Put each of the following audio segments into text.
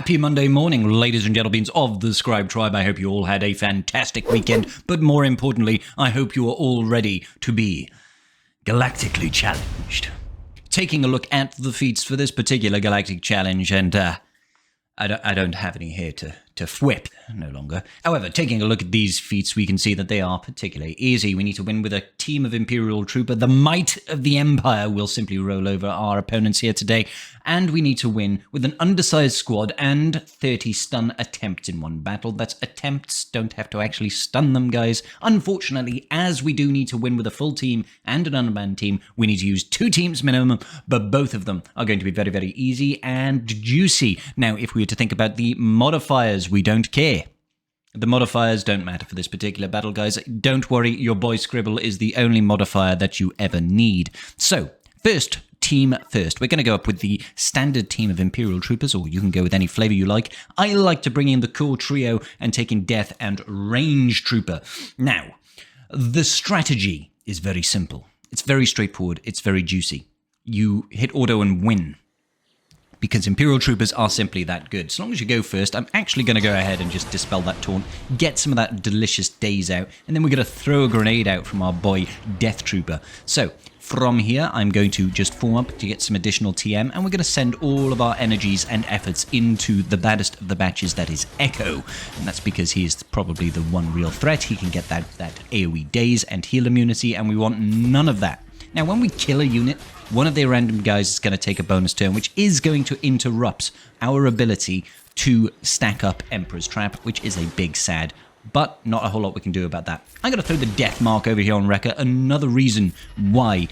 Happy Monday morning, ladies and gentlemen of the Scribe Tribe. I hope you all had a fantastic weekend, but more importantly, I hope you are all ready to be galactically challenged. Taking a look at the feats for this particular galactic challenge, and I don't have any here to whip no longer. However, taking a look at these feats, we can see that they are particularly easy. We need to win with a team of Imperial Trooper. The might of the Empire will simply roll over our opponents here today. And we need to win with an undersized squad and 30 stun attempts in one battle. That's attempts, don't have to actually stun them, guys. Unfortunately, as we do need to win with a full team and an Underman team, we need to use 2 teams minimum, but both of them are going to be very, very easy and juicy. Now, if we were to think about the modifiers, we don't care. The modifiers don't matter for this particular battle, guys. Don't worry, your boy Scribble is the only modifier that you ever need. So, team first. We're going to go up with the standard team of Imperial Troopers, or you can go with any flavor you like. I like to bring in the core trio and take in Death and Range Trooper. Now, the strategy is very simple. It's very straightforward. It's very juicy. You hit auto and win, because Imperial Troopers are simply that good. As long as you go first, I'm actually going to go ahead and just dispel that taunt, get some of that delicious daze out, and then we're going to throw a grenade out from our boy Death Trooper. So, from here, I'm going to just form up to get some additional TM, and we're going to send all of our energies and efforts into the baddest of the batches, that is Echo. And that's because he is probably the one real threat. He can get that AoE daze and heal immunity, and we want none of that. Now, when we kill a unit, one of their random guys is going to take a bonus turn, which is going to interrupt our ability to stack up Emperor's Trap, which is a big sad, but not a whole lot we can do about that. I'm going to throw the death mark over here on Wrecker. Another reason why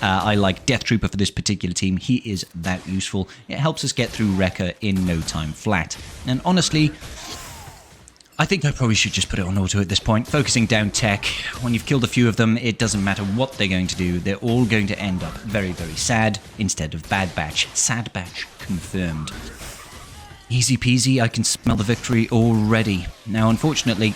I like Death Trooper for this particular team. He is that useful. It helps us get through Wrecker in no time flat. And honestly, I think I probably should just put it on auto at this point. Focusing down tech. When you've killed a few of them, it doesn't matter what they're going to do. They're all going to end up very, very sad instead of bad batch. Sad batch confirmed. Easy peasy, I can smell the victory already. Now, unfortunately,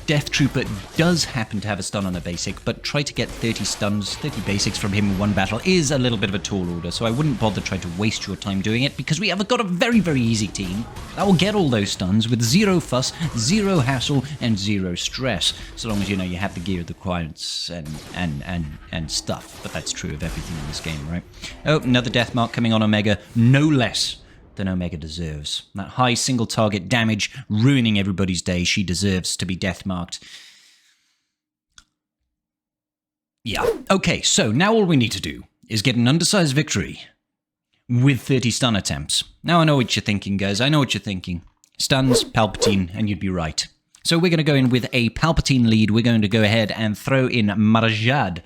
Death Trooper does happen to have a stun on a basic, but try to get 30 stuns, 30 basics from him in one battle is a little bit of a tall order, so I wouldn't bother trying to waste your time doing it, because we have got a very, very easy team that will get all those stuns with 0 fuss, 0 hassle, and 0 stress, so long as you know you have the gear requirements and stuff. But that's true of everything in this game, right? Oh, another death mark coming on Omega, no less than Omega deserves. That high single target damage ruining everybody's day. She deserves to be death marked. Yeah. Okay, so now all we need to do is get an undersized victory with 30 stun attempts. Now I know what you're thinking, guys. I know what you're thinking. Stuns, Palpatine, and you'd be right. So we're going to go in with a Palpatine lead. We're going to go ahead and throw in Marajad,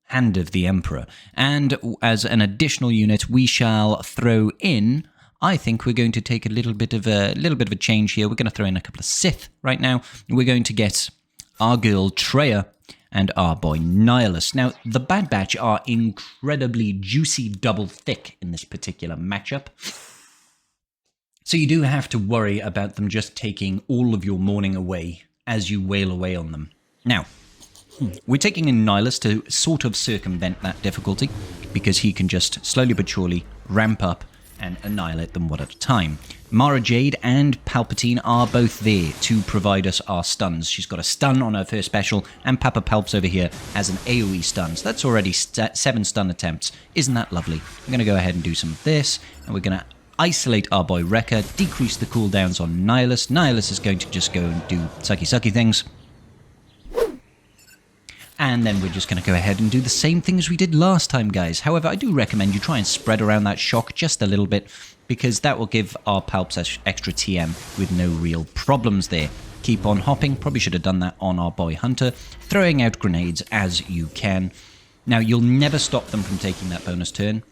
Hand of the Emperor. And as an additional unit, we shall throw in, I think we're going to take a little bit of a change here. We're going to throw in a couple of Sith right now. We're going to get our girl Traya and our boy Nihilus. Now, the Bad Batch are incredibly juicy double thick in this particular matchup. So you do have to worry about them just taking all of your morning away as you wail away on them. Now, we're taking in Nihilus to sort of circumvent that difficulty, because he can just slowly but surely ramp up and annihilate them one at a time. Mara Jade and Palpatine are both there to provide us our stuns. She's got a stun on her first special, and Papa Palps over here has an AoE stun. So that's already 7 stun attempts. Isn't that lovely? I'm going to go ahead and do some of this, and we're going to isolate our boy Wrecker, decrease the cooldowns on Nihilus. Nihilus is going to just go and do sucky things. And then we're just going to go ahead and do the same thing as we did last time, guys. However, I do recommend you try and spread around that shock just a little bit, because that will give our Palps extra TM with no real problems there. Keep on hopping. Probably should have done that on our boy Hunter. Throwing out grenades as you can. Now, you'll never stop them from taking that bonus turn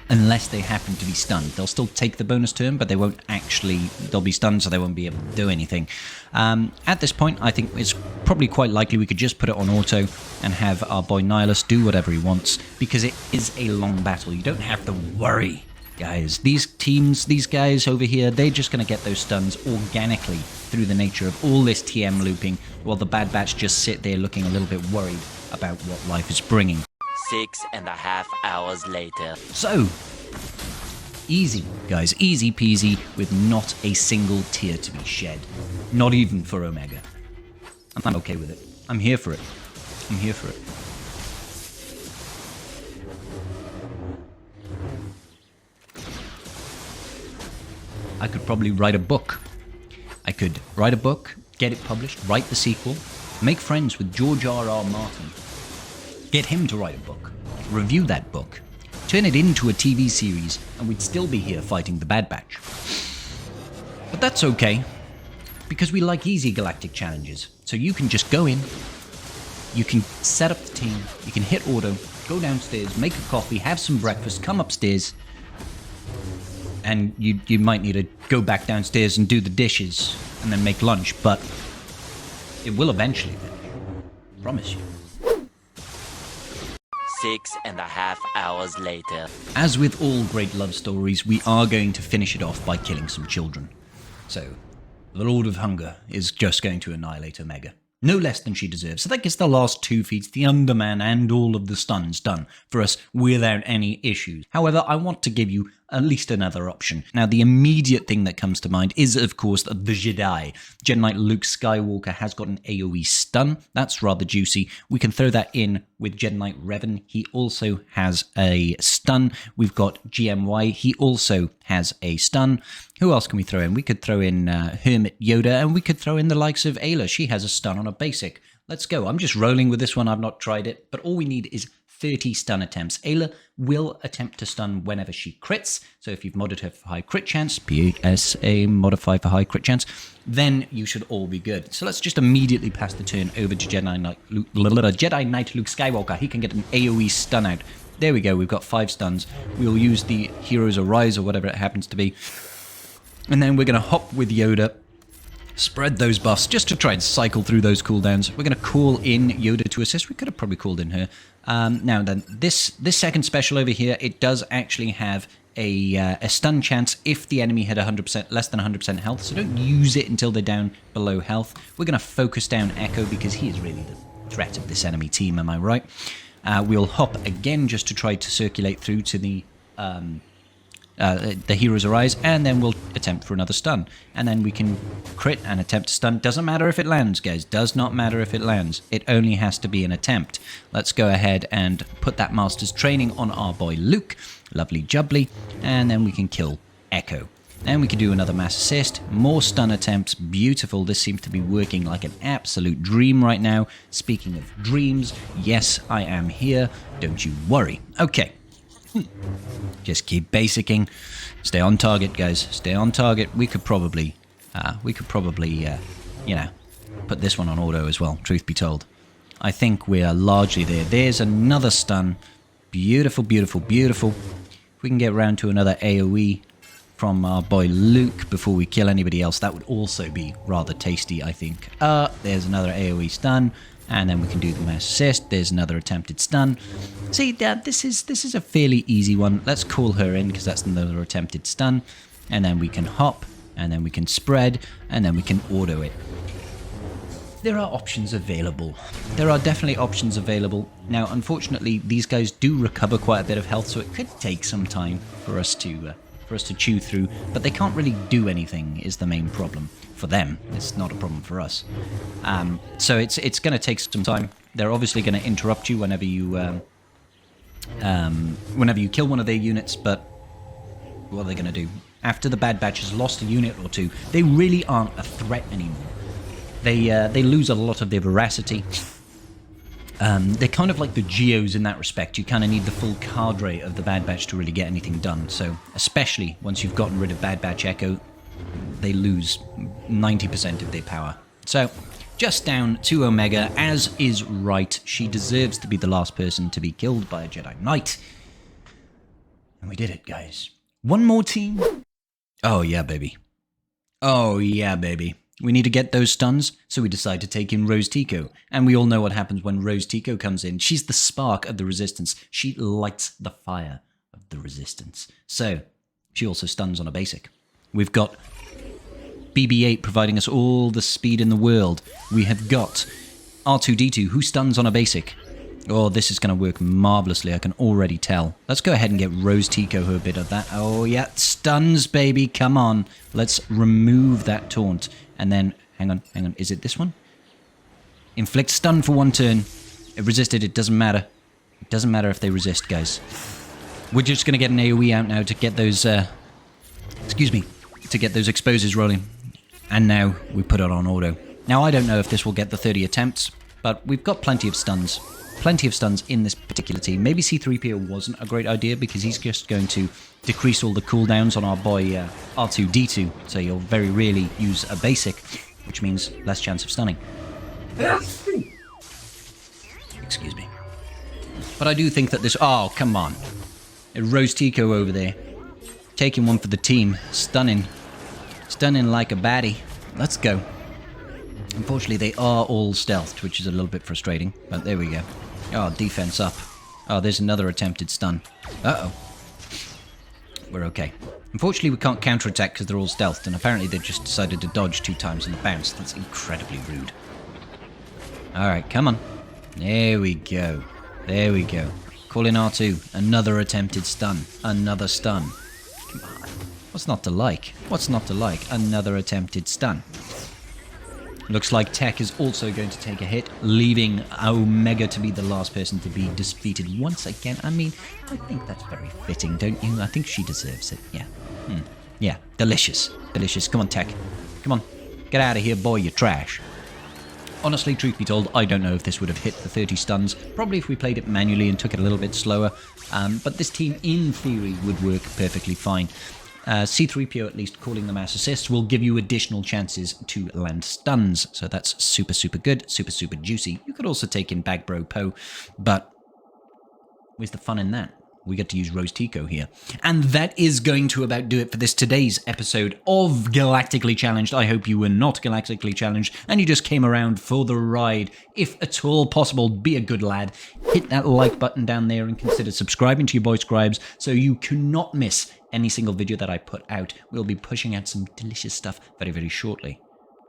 unless they happen to be stunned. They'll still take the bonus turn, but they won't actually, they'll be stunned, so they won't be able to do anything. At this point, I think it's probably quite likely we could just put it on auto and have our boy Nihilus do whatever he wants, because it is a long battle. You don't have to worry, guys. These teams, these guys over here, they're just going to get those stuns organically through the nature of all this TM looping, while the Bad Batch just sit there looking a little bit worried about what life is bringing. 6.5 hours later. So, Easy, guys, easy peasy, with not a single tear to be shed. Not even for Omega. I'm okay with it. I'm here for it. I'm here for it. I could probably write a book. I could write a book, get it published, write the sequel, make friends with George R.R. Martin, get him to write a book, review that book, turn it into a TV series, and we'd still be here fighting the Bad Batch. But that's okay, because we like easy galactic challenges. So you can just go in, you can set up the team, you can hit auto, go downstairs, make a coffee, have some breakfast, come upstairs, and you might need to go back downstairs and do the dishes and then make lunch, but it will eventually finish. Promise you. 6.5 hours later. As with all great love stories, we are going to finish it off by killing some children. So, the Lord of Hunger is just going to annihilate Omega. No less than she deserves. So that gets the last 2 feats, the Underman and all of the stuns done for us without any issues. However, I want to give you at least another option. Now, the immediate thing that comes to mind is, of course, the Jedi. Jedi Knight Luke Skywalker has got an AoE stun. That's rather juicy. We can throw that in with Jedi Knight Revan. He also has a stun. We've got GMY. He also has a stun. Who else can we throw in? We could throw in Hermit Yoda, and we could throw in the likes of Ayla. She has a stun on a basic. Let's go. I'm just rolling with this one. I've not tried it, but all we need is 30 stun attempts. Ayla will attempt to stun whenever she crits. So if you've modded her for high crit chance, PSA modify for high crit chance, then you should all be good. So let's just immediately pass the turn over to Jedi Knight Luke Skywalker. He can get an AoE stun out. There we go. We've got 5 stuns. We'll use the Heroes Arise or whatever it happens to be. And then we're going to hop with Yoda, spread those buffs just to try and cycle through those cooldowns. We're going to call in Yoda to assist. We could have probably called in her. Now then, this second special over here, it does actually have a stun chance if the enemy had 100% less than 100% health. So don't use it until they're down below health. We're going to focus down Echo because he is really the threat of this enemy team. Am I right? We'll hop again just to try to circulate through to the Heroes Arise, and then we'll attempt for another stun. And then we can crit and attempt to stun. Doesn't matter if it lands, guys. Does not matter if it lands. It only has to be an attempt. Let's go ahead and put that Master's Training on our boy Luke. Lovely jubbly. And then we can kill Echo. Then we can do another mass assist. More stun attempts. Beautiful. This seems to be working like an absolute dream right now. Speaking of dreams, yes, I am here. Don't you worry. Okay. Just keep basicking. Stay on target, guys. Stay on target. We could probably, you know, put this one on auto as well, truth be told. I think we are largely there. There's another stun. Beautiful, beautiful, beautiful. If we can get around to another AoE from our boy Luke before we kill anybody else, that would also be rather tasty, I think. There's another AoE stun. And then we can do the mass assist. There's another attempted stun. See, this is a fairly easy one. Let's call her in because that's another attempted stun. And then we can hop, and then we can spread, and then we can auto it. There are options available. There are definitely options available. Now, unfortunately, these guys do recover quite a bit of health, so it could take some time for us to chew through. But they can't really do anything is the main problem. For them, it's not a problem for us. So it's going to take some time. They're obviously going to interrupt you whenever you kill one of their units. But what are they going to do? After the Bad Batch has lost a unit or two, they really aren't a threat anymore. They lose a lot of their veracity. They're kind of like the Geos in that respect. You kind of need the full cadre of the Bad Batch to really get anything done. So especially once you've gotten rid of Bad Batch Echo, they lose 90% of their power. So, just down to Omega, as is right. She deserves to be the last person to be killed by a Jedi Knight. And we did it, guys. One more team. Oh, yeah, baby. Oh, yeah, baby. We need to get those stuns, so we decide to take in Rose Tico. And we all know what happens when Rose Tico comes in. She's the spark of the Resistance. She lights the fire of the Resistance. So, she also stuns on a basic. We've got BB-8 providing us all the speed in the world. We have got R2-D2 who stuns on a basic. Oh, this is going to work marvelously. I can already tell. Let's go ahead and get Rose Tico her bit of that. Oh, yeah. Stuns, baby. Come on. Let's remove that taunt. And then, hang on. Is it this one? Inflict stun for 1 turn. It resisted. It doesn't matter. It doesn't matter if they resist, guys. We're just going to get an AoE out now to get those, to get those exposes rolling. And now we put it on auto. Now, I don't know if this will get the 30 attempts, but we've got plenty of stuns. Plenty of stuns in this particular team. Maybe C-3PO wasn't a great idea because he's just going to decrease all the cooldowns on our boy R2-D2. So you'll very rarely use a basic, which means less chance of stunning. Excuse me. But I do think that this... Oh, come on. Rose Tico over there. Taking one for the team. Stunning. Stunning like a baddie. Let's go. Unfortunately, they are all stealthed, which is a little bit frustrating. But there we go. Oh, defense up. Oh, there's another attempted stun. Uh-oh. We're okay. Unfortunately, we can't counterattack because they're all stealthed, and apparently they just decided to dodge 2 times in the bounce. That's incredibly rude. Alright, come on. There we go. There we go. Call in R2. Another attempted stun. Another stun. Come on. What's not to like? What's not to like? Another attempted stun. Looks like Tech is also going to take a hit, leaving Omega to be the last person to be defeated once again. I mean, I think that's very fitting, don't you? I think she deserves it. Yeah. Yeah. Delicious. Delicious. Come on, Tech. Come on. Get out of here, boy. You're trash. Honestly, truth be told, I don't know if this would have hit the 30 stuns. Probably if we played it manually and took it a little bit slower. But this team, in theory, would work perfectly fine. C-3PO, at least calling the mass assists, will give you additional chances to land stuns. So that's super, super good. Super, super juicy. You could also take in Bag Bro Poe, but where's the fun in that? We get to use Rose Tico here. And that is going to about do it for today's episode of Galactically Challenged. I hope you were not Galactically Challenged and you just came around for the ride. If at all possible, be a good lad. Hit that like button down there and consider subscribing to your boy Scribes so you cannot miss any single video that I put out. We'll be pushing out some delicious stuff very, very shortly.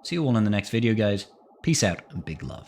See you all in the next video, guys. Peace out and big love.